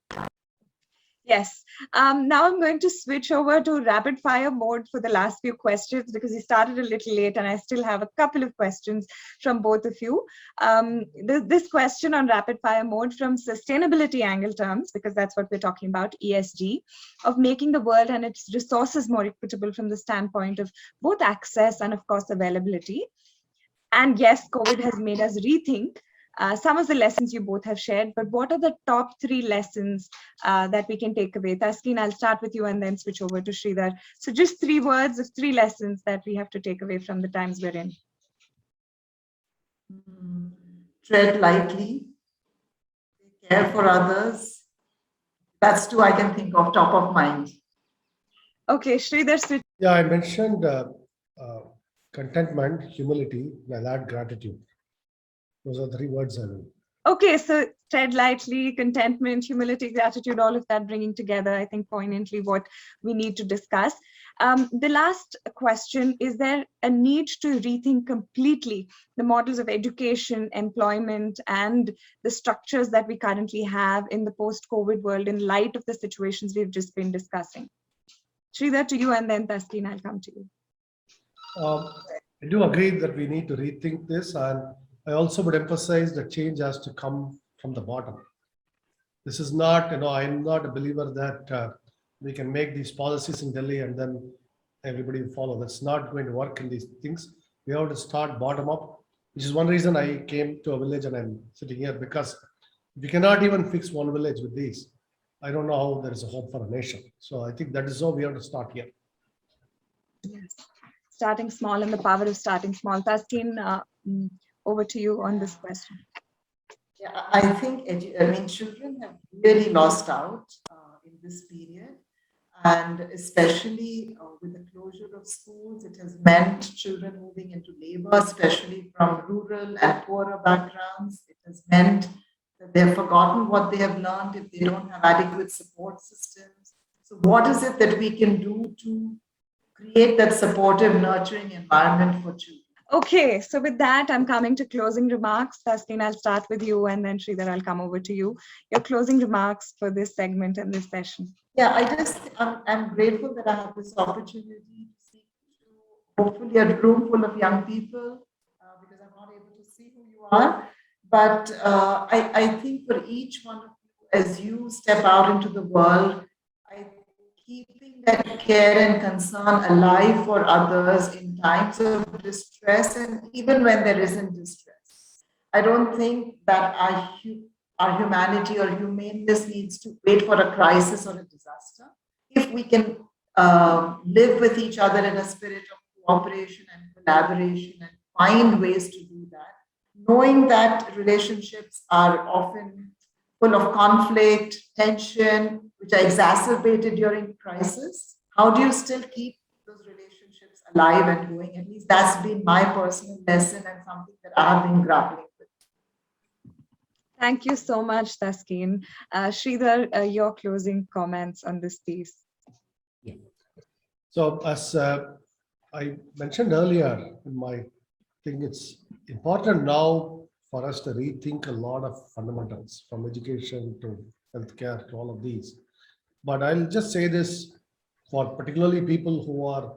Yes. Now I'm going to switch over to rapid fire mode for the last few questions because we started a little late and I still have a couple of questions from both of you. This question on rapid fire mode from sustainability angle terms, because that's what we're talking about, ESG, of making the world and its resources more equitable from the standpoint of both access and of course availability. And yes, COVID has made us rethink some of the lessons you both have shared, but what are the top 3 lessons that we can take away? Taskeen, I'll start with you and then switch over to Sridhar. So just 3 words of 3 lessons that we have to take away from the times we're in. Tread lightly, take care for others, That's two I can think of top of mind. Okay, Sridhar, switch. Yeah, I mentioned contentment, humility, and I'll add gratitude. Those are three words I will. Okay, so tread lightly, contentment, humility, gratitude, all of that bringing together, I think, poignantly what we need to discuss. The last question, is there a need to rethink completely the models of education, employment, and the structures that we currently have in the post-COVID world in light of the situations we've just been discussing? Sridhar, to you, and then Taskeen, I'll come to you. I do agree that we need to rethink this, and I also would emphasize that change has to come from the bottom. This is not, I'm not a believer that we can make these policies in Delhi and then everybody will follow. That's not going to work in these things. We have to start bottom up, which is one reason I came to a village and I'm sitting here, because if you cannot even fix one village with these, I don't know how there is a hope for a nation. So I think that is how we have to start here. Yes. Starting small and the power of starting small. Taskeen, over to you on this question. Yeah, I think children have really lost out in this period, and especially with the closure of schools, it has meant children moving into labor, especially from rural and poorer backgrounds. It has meant that they've forgotten what they have learned if they don't have adequate support systems. So what is it that we can do to create that supportive, nurturing environment for children? Okay, so with that, I'm coming to closing remarks. Taskeen, I'll start with you, and then Sridhar, I'll come over to you. Your closing remarks for this segment and this session. Yeah, I'm grateful that I have this opportunity to speak to hopefully a room full of young people, because I'm not able to see who you are. But I think for each one of you, as you step out into the world, keeping that care and concern alive for others in times of distress and even when there isn't distress. I don't think that our humanity or humaneness needs to wait for a crisis or a disaster. If we can live with each other in a spirit of cooperation and collaboration and find ways to do that, knowing that relationships are often full of conflict, tension, which are exacerbated during crisis, how do you still keep those relationships alive and going? At least that's been my personal lesson and something that I've been grappling with. Thank you so much, Taskeen. Sridhar, your closing comments on this piece. Yeah. So as I mentioned earlier in my thing, it's important now for us to rethink a lot of fundamentals, from education to healthcare to all of these. But I'll just say this for particularly people who are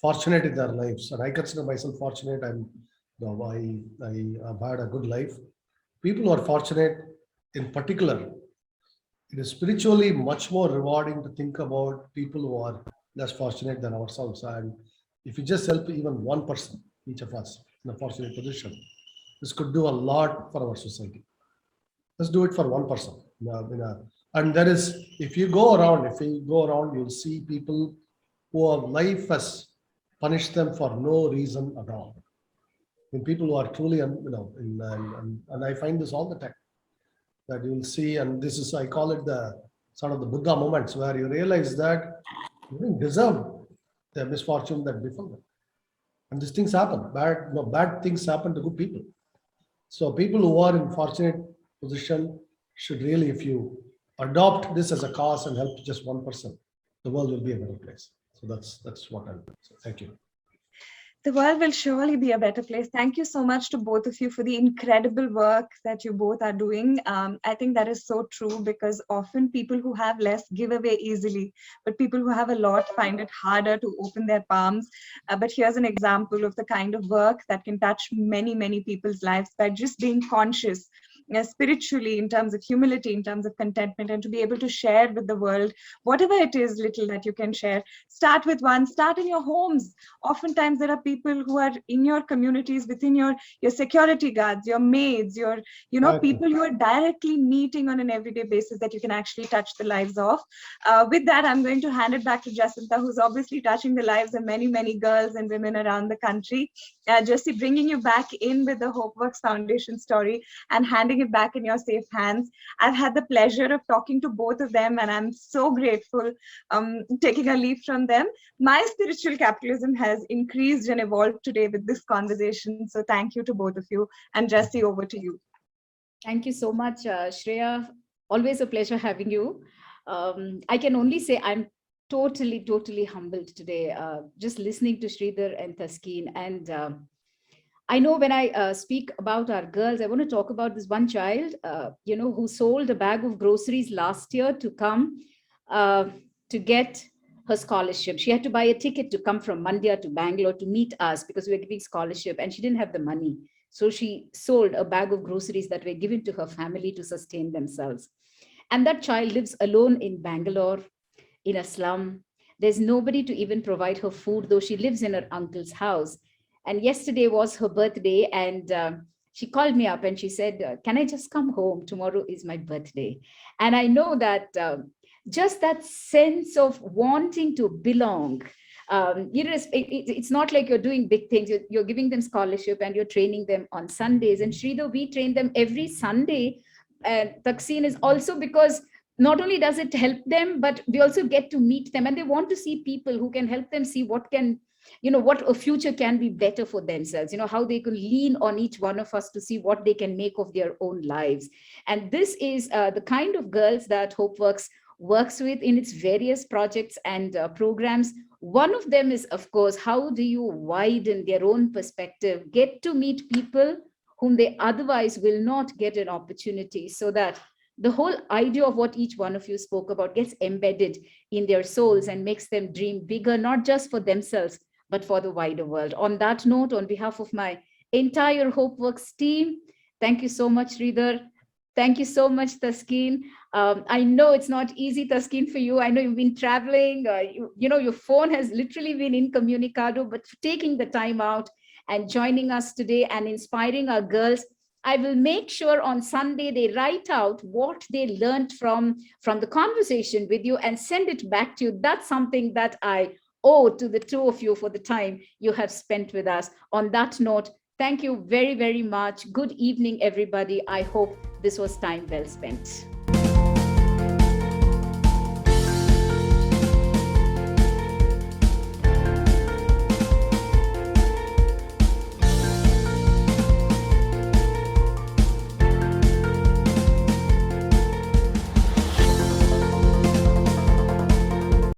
fortunate in their lives, and I consider myself fortunate. I have had a good life. People who are fortunate in particular, it is spiritually much more rewarding to think about people who are less fortunate than ourselves. And if you just help even one person, each of us in a fortunate position, this could do a lot for our society. Let's do it for one person. And there is, if you go around, you'll see people who have life has punished them for no reason at all. And people who are truly, and I find this all the time, that you'll see, and this is, I call it the sort of the Buddha moments, where you realize that you didn't deserve the misfortune that befell them. And these things happen. Bad things happen to good people. So people who are in fortunate position should really, if you adopt this as a cause and help just one person, the world will be a better place. So that's what I'm doing. So thank you. The world will surely be a better place. Thank you so much to both of you for the incredible work that you both are doing. I think that is so true, because often people who have less give away easily, but people who have a lot find it harder to open their palms. But here's an example of the kind of work that can touch many, many people's lives by just being conscious spiritually, in terms of humility, in terms of contentment, and to be able to share with the world whatever it is little that you can share. Start with one, start in your homes. Oftentimes there are people who are in your communities, within your security guards, your maids, your people you are directly meeting on an everyday basis that you can actually touch the lives of. With that, I'm going to hand it back to Jacinta, who's obviously touching the lives of many, many girls and women around the country. Jessie, bringing you back in with the HopeWorks Foundation story and handing putting it back in your safe hands. I've had the pleasure of talking to both of them, and I'm so grateful taking a leaf from them. My spiritual capitalism has increased and evolved today with this conversation. So thank you to both of you. And Jesse, over to you. Thank you so much, Shreya. Always a pleasure having you. I can only say I'm totally humbled today, just listening to Sridhar and Taskeen. And I know when I speak about our girls, I want to talk about this one child, who sold a bag of groceries last year to come to get her scholarship. She had to buy a ticket to come from Mandya to Bangalore to meet us because we were giving scholarship, and she didn't have the money. So she sold a bag of groceries that were given to her family to sustain themselves. And that child lives alone in Bangalore, in a slum. There's nobody to even provide her food, though she lives in her uncle's house. And yesterday was her birthday, and she called me up and she said, can I just come home? Tomorrow is my birthday. And I know that just that sense of wanting to belong, it's not like you're doing big things. You're giving them scholarship and you're training them on Sundays. And Sridhar, we train them every Sunday. And Taskeen is also because not only does it help them, but we also get to meet them, and they want to see people who can help them see what a future can be better for themselves, how they can lean on each one of us to see what they can make of their own lives. And this is the kind of girls that HopeWorks works with in its various projects and programs. One of them is, of course, how do you widen their own perspective, get to meet people whom they otherwise will not get an opportunity, so that the whole idea of what each one of you spoke about gets embedded in their souls and makes them dream bigger, not just for themselves, but for the wider world. On that note, on behalf of my entire HopeWorks team, thank you so much, Sridhar. Thank you so much, Taskeen. I know it's not easy, Taskeen, for you. I know you've been traveling. Your phone has literally been incommunicado, but taking the time out and joining us today and inspiring our girls. I will make sure on Sunday they write out what they learned from the conversation with you and send it back to you. That's something that I owe to the two of you for the time you have spent with us. On that note, thank you very, very much. Good evening, everybody. I hope this was time well spent.